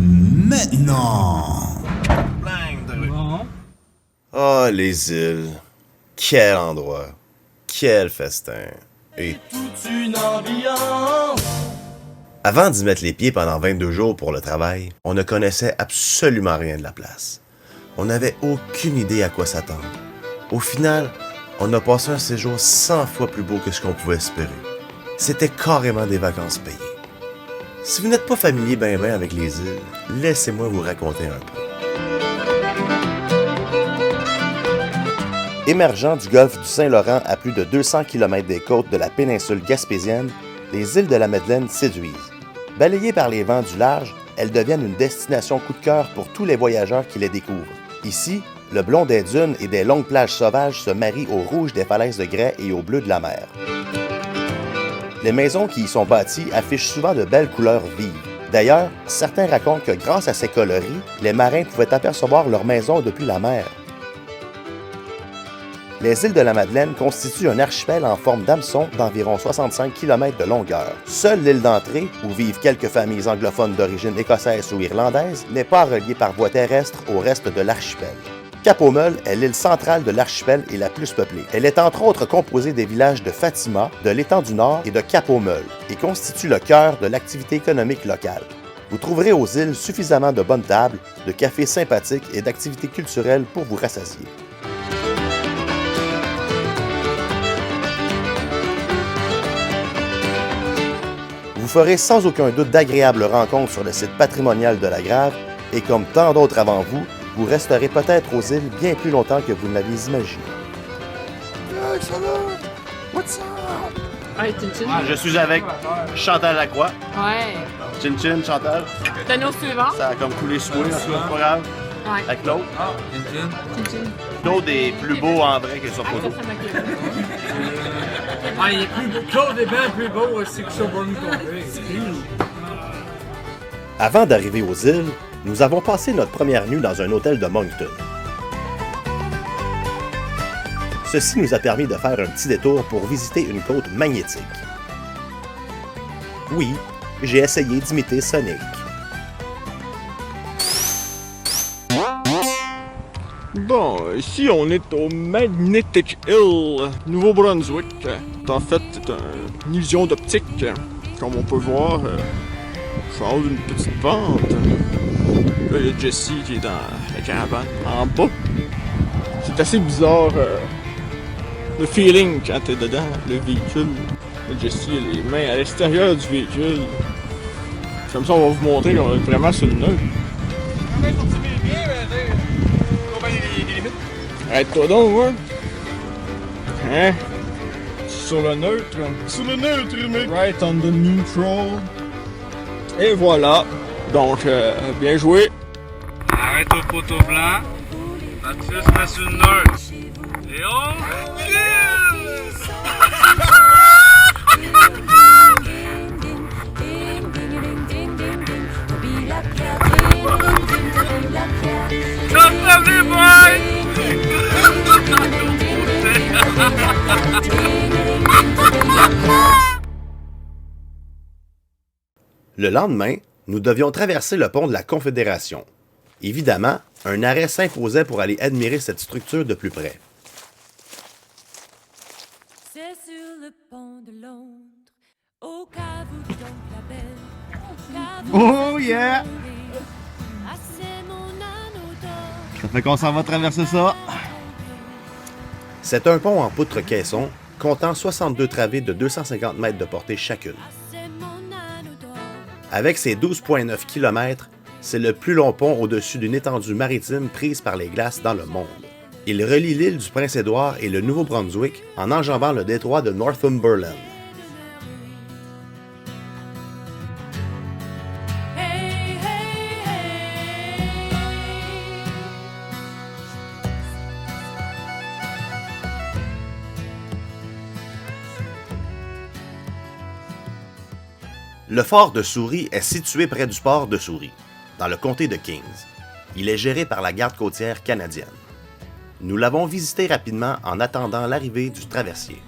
maintenant. Oh, les îles. Quel endroit. Quel festin. Et toute une ambiance. avant d'y mettre les pieds pendant 22 jours pour le travail, on ne connaissait absolument rien de la place. On n'avait aucune idée à quoi s'attendre. Au final, on a passé un séjour 100 fois plus beau que ce qu'on pouvait espérer. C'était carrément des vacances payées. Si vous n'êtes pas familier ben avec les îles, laissez-moi vous raconter un peu. Émergeant du golfe du Saint-Laurent à plus de 200 km des côtes de la péninsule gaspésienne, les îles de la Madeleine séduisent. Balayées par les vents du large, elles deviennent une destination coup de cœur pour tous les voyageurs qui les découvrent. Ici, le blond des dunes et des longues plages sauvages se marie au rouge des falaises de grès et au bleu de la mer. Les maisons qui y sont bâties affichent souvent de belles couleurs vives. D'ailleurs, certains racontent que grâce à ces coloris, les marins pouvaient apercevoir leurs maisons depuis la mer. Les îles de la Madeleine constituent un archipel en forme d'hameçon d'environ 65 km de longueur. Seule l'île d'entrée, où vivent quelques familles anglophones d'origine écossaise ou irlandaise, n'est pas reliée par voie terrestre au reste de l'archipel. Cap-aux-Meules est l'île centrale de l'archipel et la plus peuplée. Elle est entre autres composée des villages de Fatima, de l'Étang du Nord et de Cap-aux-Meules, et constitue le cœur de l'activité économique locale. Vous trouverez aux îles suffisamment de bonnes tables, de cafés sympathiques et d'activités culturelles pour vous rassasier. Vous ferez sans aucun doute d'agréables rencontres sur le site patrimonial de la Grave et comme tant d'autres avant vous, vous resterez peut-être aux îles bien plus longtemps que vous ne l'aviez imaginé. Hey, salut! What's up? Ouais, Chin-Chin. Je suis avec Chantal Lacroix. Ouais. Chin-Chin, Chantal. Tonneau suivant. Ça a comme coulé sous moi, c'est pas grave. Ouais. Avec Claude. Chin-Chin. Claude est plus beau en vrai que sur Ah, photo. ça m'a gueulé. Ah, il est plus beau. Claude est bien plus beau aussi que sur Bonne Congrès. Avant d'arriver aux îles, nous avons passé notre première nuit dans un hôtel de Moncton. Ceci nous a permis de faire un petit détour pour visiter une côte magnétique. Oui, j'ai essayé d'imiter Sonic. Bon, ici on est au Magnetic Hill, Nouveau-Brunswick. En fait, c'est une illusion d'optique. Comme on peut voir, c'est en haut d'une petite pente. Là, il y a Jesse qui est dans la caravane, en bas. C'est assez bizarre, le feeling quand t'es dedans, le véhicule. Là, Jesse a les mains à l'extérieur du véhicule. Comme ça, on va vous montrer qu'on est vraiment sur le neutre. Arrête-toi donc, ouais. Hein? Sur le neutre. Sur le neutre, mec. Right on the neutral. Et voilà. Donc, bien joué. Arrête au poteau blanc. Patrice met sur le neutre. Et on Salut, boy! Le lendemain, nous devions traverser le pont de la Confédération. Évidemment, un arrêt s'imposait pour aller admirer cette structure de plus près. C'est sur le pont de Londres, au cas où donc la belle. Oh yeah! Ah, c'est mon anneau d'or. Ça fait qu'on s'en va traverser ça. C'est un pont en poutre caisson, comptant 62 travées de 250 mètres de portée chacune. Ah, c'est mon anneau d'or. Avec ses 12,9 km, c'est le plus long pont au-dessus d'une étendue maritime prise par les glaces dans le monde. Il relie l'île du Prince-Édouard et le Nouveau-Brunswick en enjambant le détroit de Northumberland. Hey, hey, hey. Le fort de Souris est situé près du port de Souris, dans le comté de Kings. Il est géré par la garde côtière canadienne. Nous l'avons visité rapidement en attendant l'arrivée du traversier.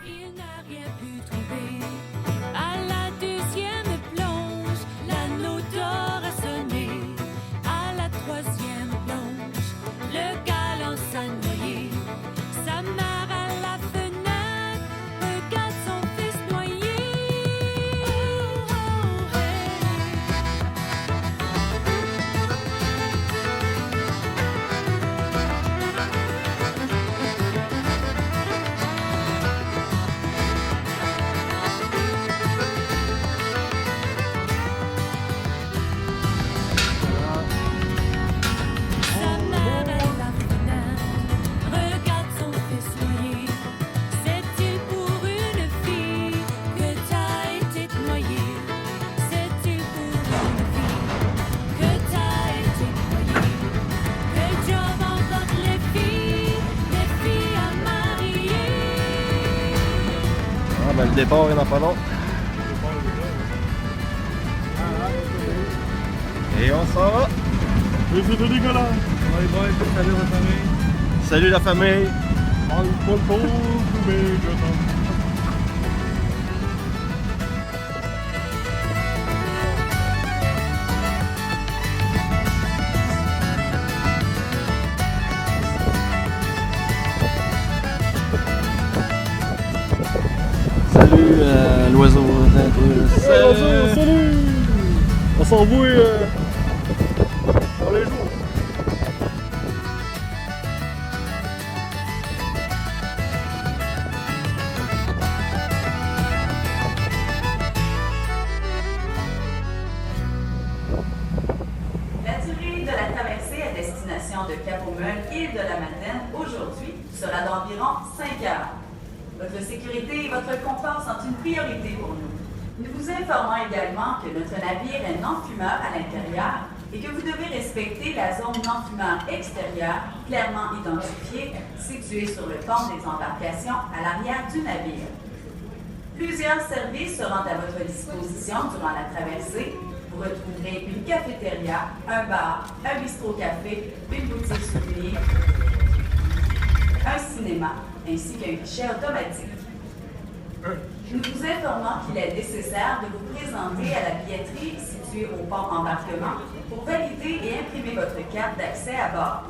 Il n'a rien pu trouver. À la deuxième plonge, l'anneau d'or a Le départ est dans pas long. Et on s'en va. C'est de dégueulasse. Bye bye, salut la famille. Salut la famille. Salut l'oiseau. Salut. On s'en va dans les jours. La durée de la traversée à destination de Cap-aux-Meules, île de la Madeleine, aujourd'hui, sera d'environ 5 heures. Votre sécurité et votre confort sont une priorité pour nous. Nous vous informons également que notre navire est non-fumeur à l'intérieur et que vous devez respecter la zone non-fumeur extérieure, clairement identifiée, située sur le pont des embarcations à l'arrière du navire. Plusieurs services seront à votre disposition durant la traversée. Vous retrouverez une cafétéria, un bar, un bistrot-café, une boutique souvenir, un cinéma, ainsi qu'un guichet automatique. Nous vous informons qu'il est nécessaire de vous présenter à la billetterie située au port embarquement pour valider et imprimer votre carte d'accès à bord.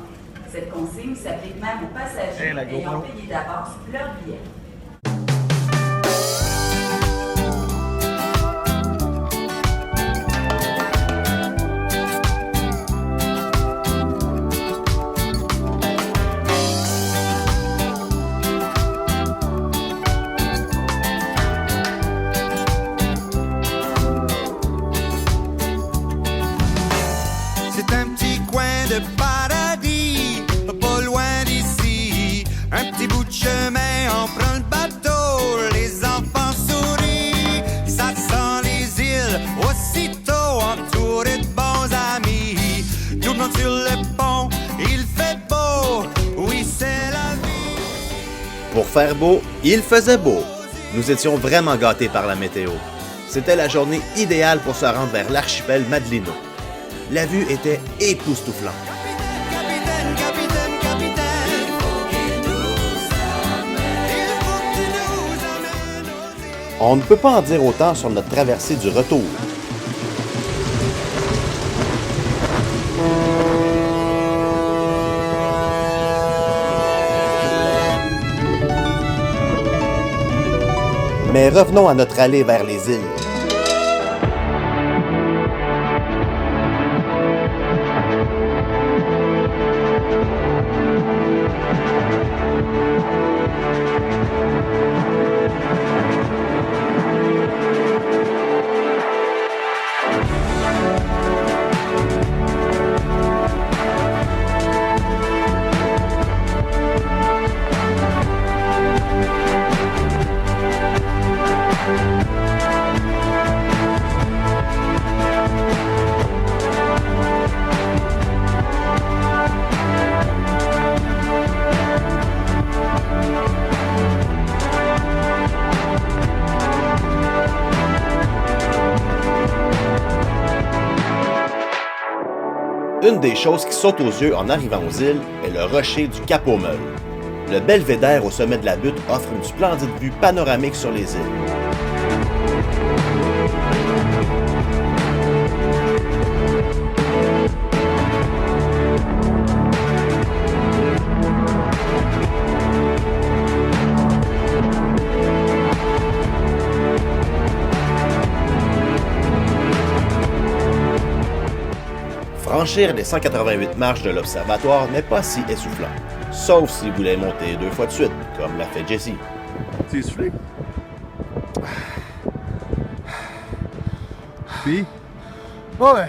Cette consigne s'applique même aux passagers ayant payé d'avance leur billet. De paradis, pas loin d'ici. Un petit bout de chemin, on prend le bateau, les enfants sourient. Ça sent les îles, aussitôt entouré de bons amis. Tout le monde sur le pont, il fait beau, oui c'est la vie. Pour faire beau, il faisait beau. Nous étions vraiment gâtés par la météo. C'était la journée idéale pour se rendre vers l'archipel Madelino. La vue était époustouflante. Capitaine, capitaine, capitaine, faut qu'il nous amène. Il faut que tu nous amènes aux îles. On ne peut pas en dire autant sur notre traversée du retour. Mais revenons à notre allée vers les îles. Une des choses qui saute aux yeux en arrivant aux îles est le rocher du Cap-aux-Meules. Le belvédère au sommet de la butte offre une splendide vue panoramique sur les îles. Franchir les 188 marches de l'observatoire n'est pas si essoufflant, sauf si vous voulez monter 2 fois de suite, comme l'a fait Jessie. T'es essoufflé? Puis? Ouais.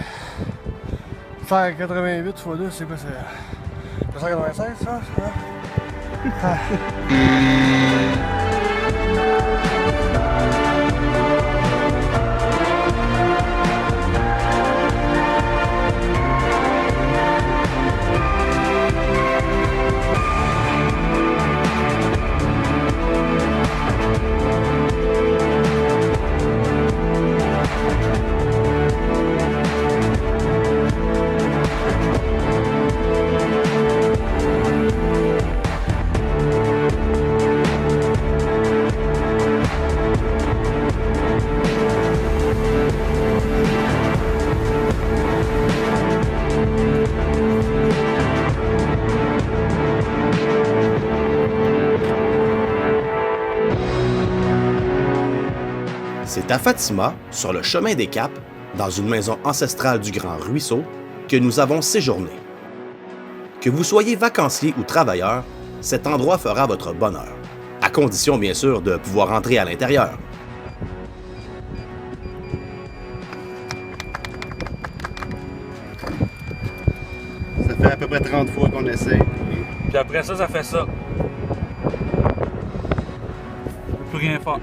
Faire 88 x 2, c'est quoi? C'est 196, ça? C'est à Fatima, sur le chemin des Caps, dans une maison ancestrale du Grand Ruisseau, que nous avons séjourné. Que vous soyez vacancier ou travailleur, cet endroit fera votre bonheur, à condition bien sûr de pouvoir entrer à l'intérieur. Ça fait à peu près 30 fois qu'on essaie. Puis après ça, ça fait ça. On peut plus rien faire.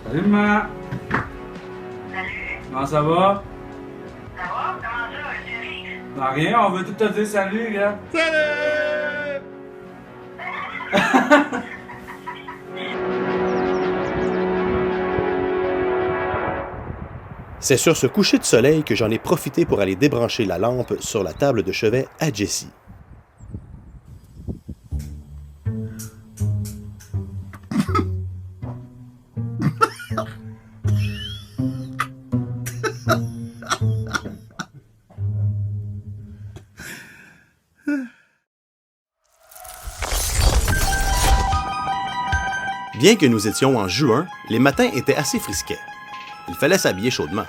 Salut, ma! Salut! Comment ça va? Ça va? Comment ça, chérie? Non, rien, on veut tout te dire salut, gars! Salut! C'est sur ce coucher de soleil que j'en ai profité pour aller débrancher la lampe sur la table de chevet à Jessie. Bien que nous étions en juin, les matins étaient assez frisquets. Il fallait s'habiller chaudement.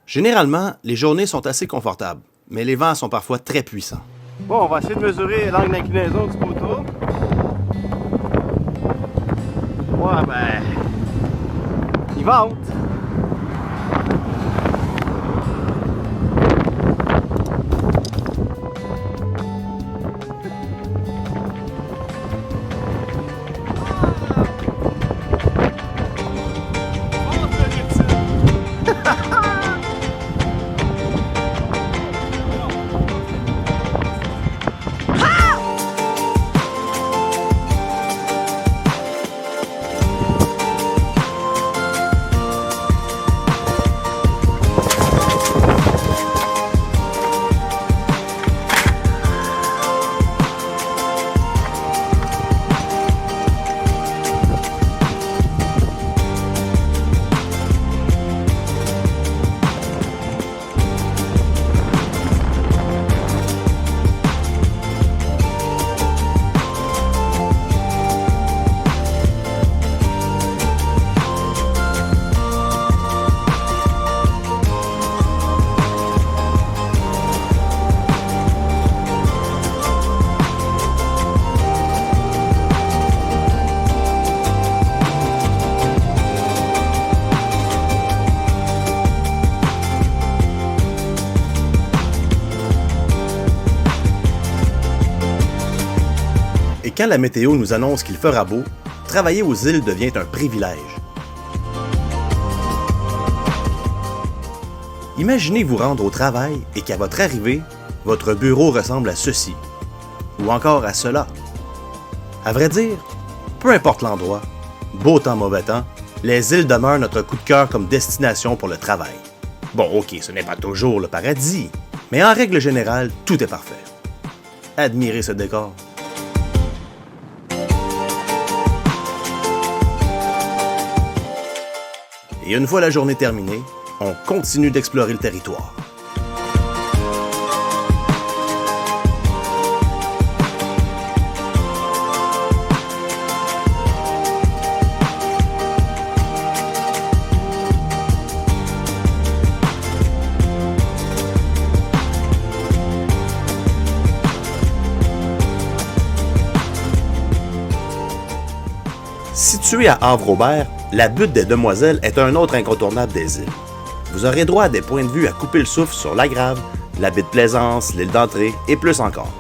Généralement, les journées sont assez confortables, mais les vents sont parfois très puissants. Bon, on va essayer de mesurer l'angle d'inclinaison du poteau. Ouais, ben... il vente. Et quand la météo nous annonce qu'il fera beau, travailler aux îles devient un privilège. Imaginez vous rendre au travail et qu'à votre arrivée, votre bureau ressemble à ceci, ou encore à cela. À vrai dire, peu importe l'endroit, beau temps, mauvais temps, les îles demeurent notre coup de cœur comme destination pour le travail. Bon, ok, ce n'est pas toujours le paradis, mais en règle générale, tout est parfait. Admirez ce décor. Et une fois la journée terminée, on continue d'explorer le territoire. Située à Havre-Aubert, la butte des Demoiselles est un autre incontournable des îles. Vous aurez droit à des points de vue à couper le souffle sur la Grave, la baie de Plaisance, l'île d'Entrée et plus encore.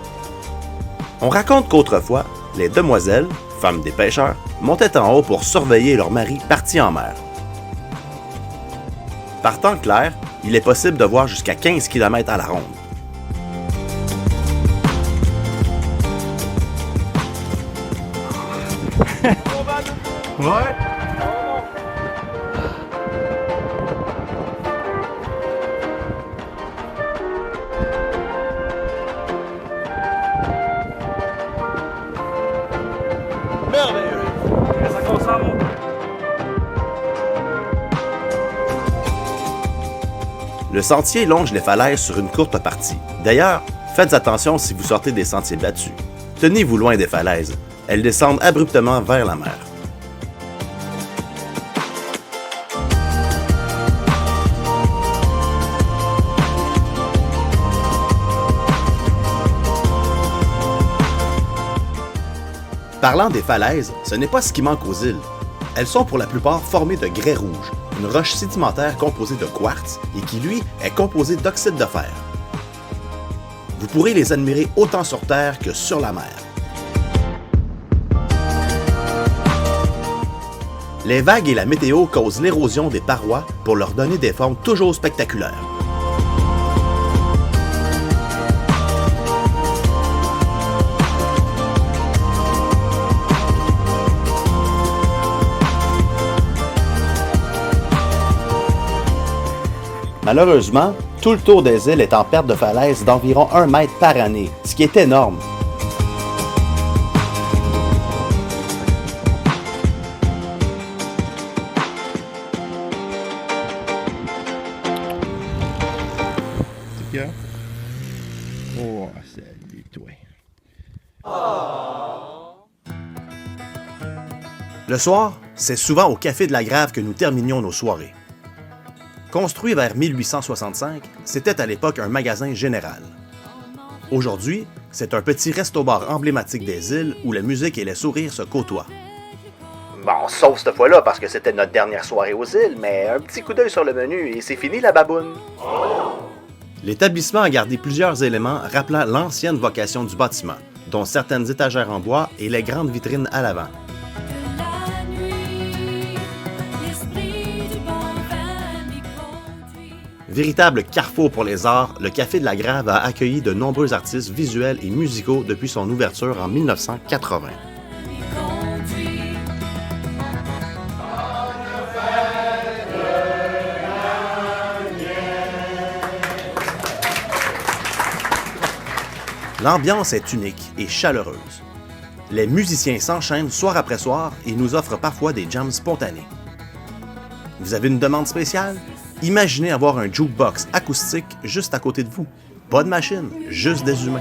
On raconte qu'autrefois, les Demoiselles, femmes des pêcheurs, montaient en haut pour surveiller leurs maris partis en mer. Par temps clair, il est possible de voir jusqu'à 15 km à la ronde. Ouais. Merveilleux! Ça consomme. sentier longe les falaises sur une courte partie. D'ailleurs, faites attention si vous sortez des sentiers battus. Tenez-vous loin des falaises. Elles descendent abruptement vers la mer. Parlant des falaises, ce n'est pas ce qui manque aux îles. Elles sont pour la plupart formées de grès rouge, une roche sédimentaire composée de quartz et qui, lui, est composée d'oxyde de fer. Vous pourrez les admirer autant sur Terre que sur la mer. Les vagues et la météo causent l'érosion des parois pour leur donner des formes toujours spectaculaires. Malheureusement, tout le tour des îles est en perte de falaise d'environ 1 mètre par année, ce qui est énorme. Oh, salut toi. Le soir, c'est souvent au Café de la Grave que nous terminions nos soirées. Construit vers 1865, c'était à l'époque un magasin général. Aujourd'hui, c'est un petit resto-bar emblématique des îles où la musique et les sourires se côtoient. Bon, sauf cette fois-là parce que c'était notre dernière soirée aux îles, mais un petit coup d'œil sur le menu et c'est fini la baboune. L'établissement a gardé plusieurs éléments rappelant l'ancienne vocation du bâtiment, dont certaines étagères en bois et les grandes vitrines à l'avant. Véritable carrefour pour les arts, le Café de la Grave a accueilli de nombreux artistes visuels et musicaux depuis son ouverture en 1980. L'ambiance est unique et chaleureuse. Les musiciens s'enchaînent soir après soir et nous offrent parfois des jams spontanés. Vous avez une demande spéciale? Imaginez avoir un jukebox acoustique juste à côté de vous. Pas de machine, juste des humains.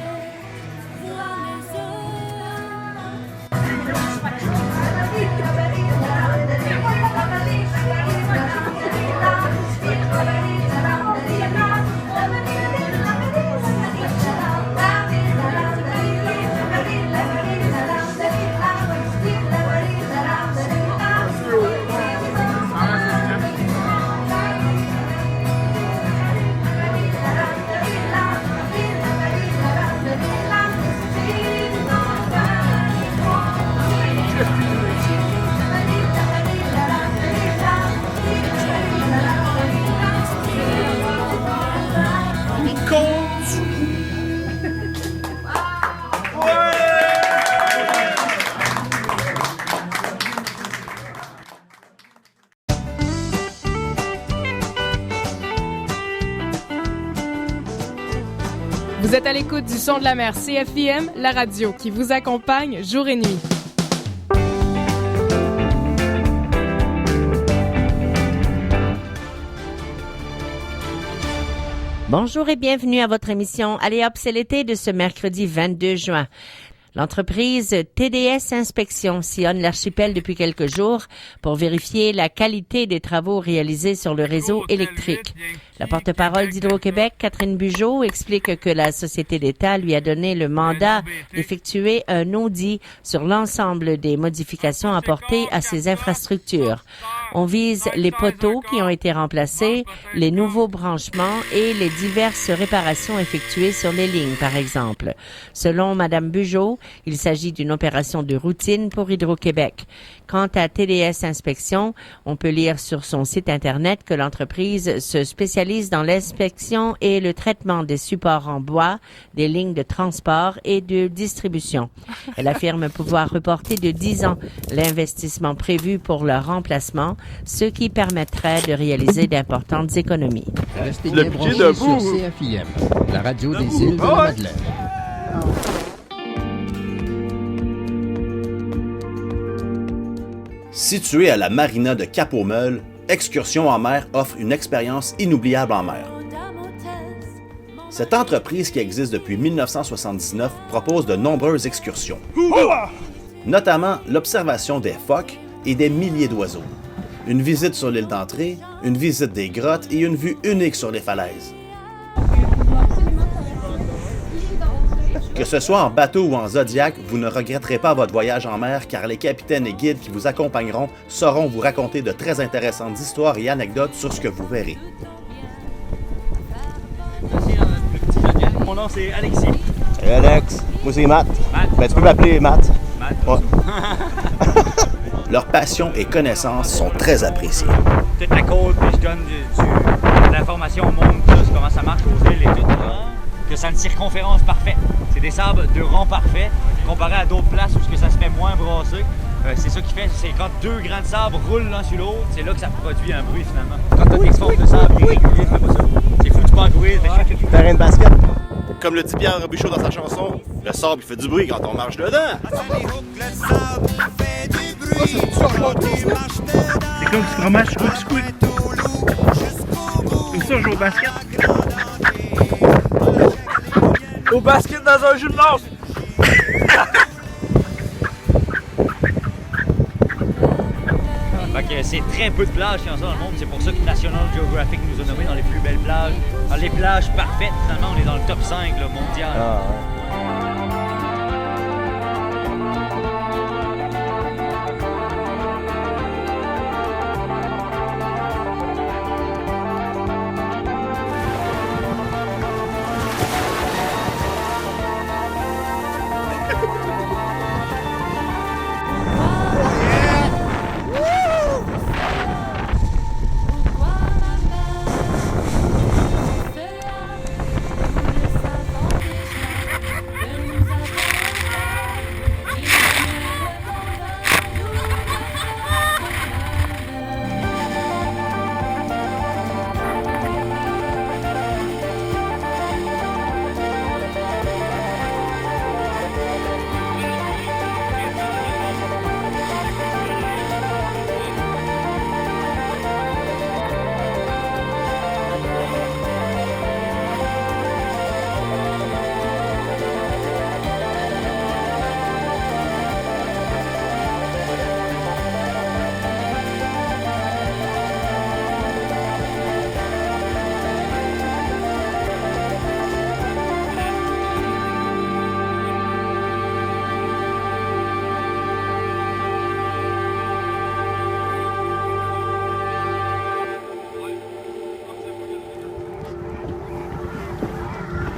Vous êtes à l'écoute du son de la mer CFIM, la radio qui vous accompagne jour et nuit. Bonjour et bienvenue à votre émission Allez hop, c'est l'été de ce mercredi 22 juin. L'entreprise TDS Inspection sillonne l'archipel depuis quelques jours pour vérifier la qualité des travaux réalisés sur le réseau électrique. La porte-parole d'Hydro-Québec, Catherine Bugeaud, explique que la société d'État lui a donné le mandat d'effectuer un audit sur l'ensemble des modifications apportées à ces infrastructures. On vise les poteaux qui ont été remplacés, les nouveaux branchements et les diverses réparations effectuées sur les lignes, par exemple. Selon Mme Bugeaud, il s'agit d'une opération de routine pour Hydro-Québec. Quant à TDS Inspection, on peut lire sur son site Internet que l'entreprise se spécialise dans l'inspection et le traitement des supports en bois, des lignes de transport et de distribution. Elle affirme pouvoir reporter de 10 ans l'investissement prévu pour leur remplacement, ce qui permettrait de réaliser d'importantes économies. Restez bien branchés sur CFIM, la radio des îles de la Madeleine. Située à la marina de Cap-aux-Meules, Excursion en mer offre une expérience inoubliable en mer. Cette entreprise qui existe depuis 1979 propose de nombreuses excursions, notamment l'observation des phoques et des milliers d'oiseaux, une visite sur l'île d'entrée, une visite des grottes et une vue unique sur les falaises. Que ce soit en bateau ou en Zodiac, vous ne regretterez pas votre voyage en mer car les capitaines et guides qui vous accompagneront sauront vous raconter de très intéressantes histoires et anecdotes sur ce que vous verrez. Mon nom c'est Alexis. Salut Alex, moi c'est Matt. Matt. Ben, tu peux m'appeler Matt. Matt. Ouais. Leur passion et connaissances sont très appréciées. Toute la côte, puis je donne de l'information au monde, là, sur comment ça marche aux îles et tout. Que ça a une circonférence parfaite. C'est des sables de rond parfait, comparé à d'autres places où ça se fait moins brassé. C'est ça qui fait, c'est quand deux grains de sable roulent l'un sur l'autre, c'est là que ça produit un bruit finalement. Quand t'as des formes de sable irréguliers, tu fais pas ça. C'est fou, tu peux en bruit, Terrain de basket. Comme le dit Pierre Robichaud dans sa chanson, le sable il fait du bruit quand on marche dedans. C'est comme du fromage squick. Comme ça, je joue au basket. Au basket dans un jeu de lance! Fait que c'est très peu de plages qu'il y a dans le monde. C'est pour ça que National Geographic nous a nommés dans les plus belles plages. Dans les plages parfaites, finalement, on est dans le top 5 là, mondial. Ah, ouais.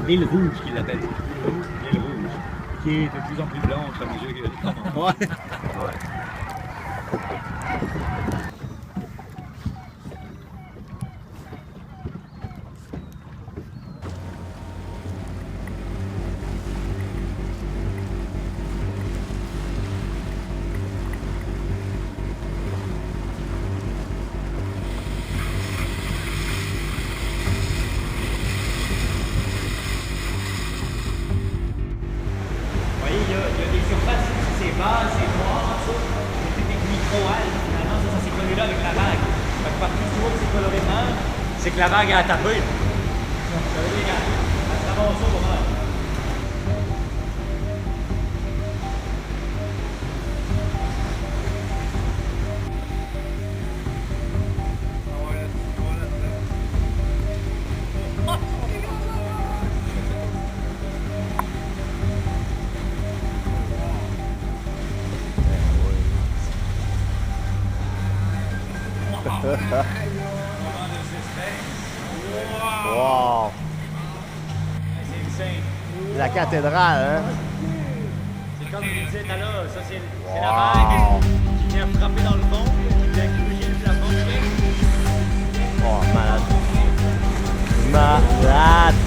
L'île rouge qu'il l'appelle. L'île rouge. Qui est de plus en plus blanche à mesure que le temps avance. Ouais. C'est que la vague a tapé. Elle se ramasse ça pas mal. Wow! C'est insane. La cathédrale, hein? C'est comme je disais tout à l'heure, ça c'est la vague qui vient frapper dans le fond, qui vient couler le plafond. Oh, malade. Malade!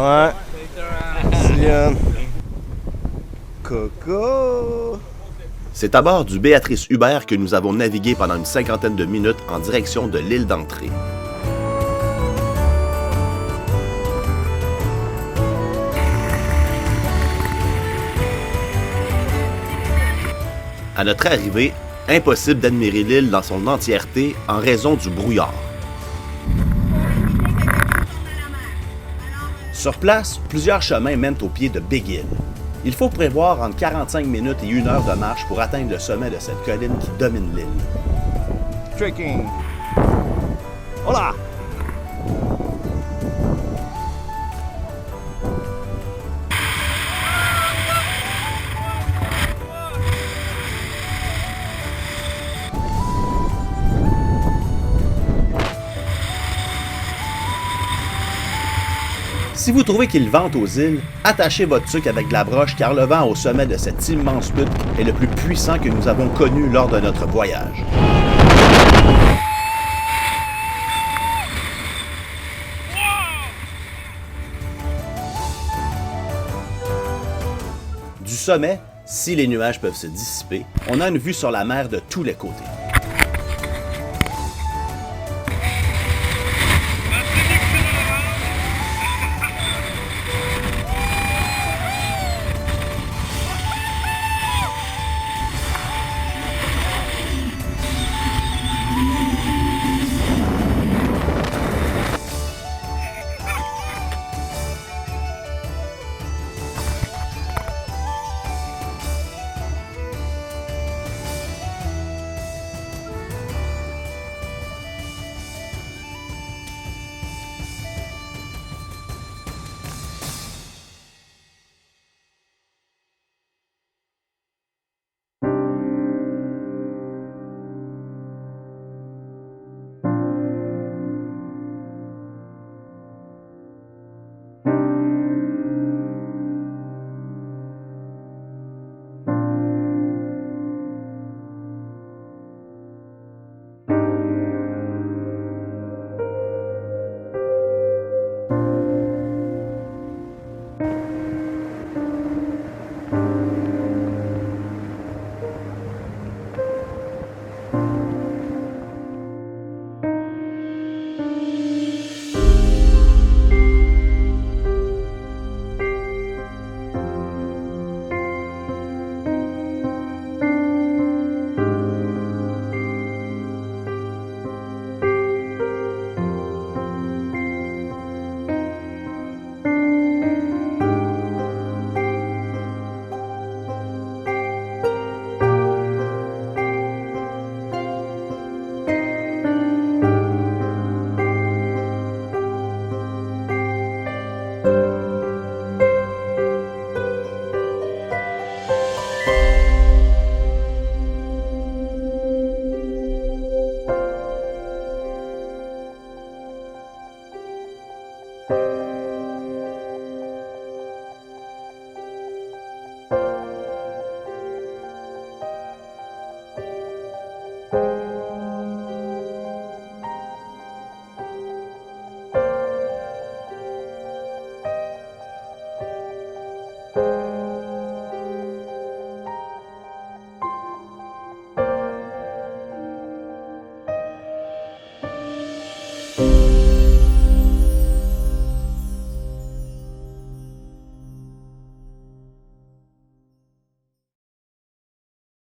Ouais. Sion. Coco. C'est à bord du Béatrice Hubert que nous avons navigué pendant une cinquantaine de minutes en direction de l'île d'Entrée. À notre arrivée, impossible d'admirer l'île dans son entièreté en raison du brouillard. Sur place, plusieurs chemins mènent au pied de Big Hill. Il faut prévoir entre 45 minutes et 1 heure de marche pour atteindre le sommet de cette colline qui domine l'île. Trekking. Hola! Si vous trouvez qu'il vente aux îles, attachez votre tuque avec de la broche car le vent au sommet de cette immense butte est le plus puissant que nous avons connu lors de notre voyage. Du sommet, si les nuages peuvent se dissiper, on a une vue sur la mer de tous les côtés.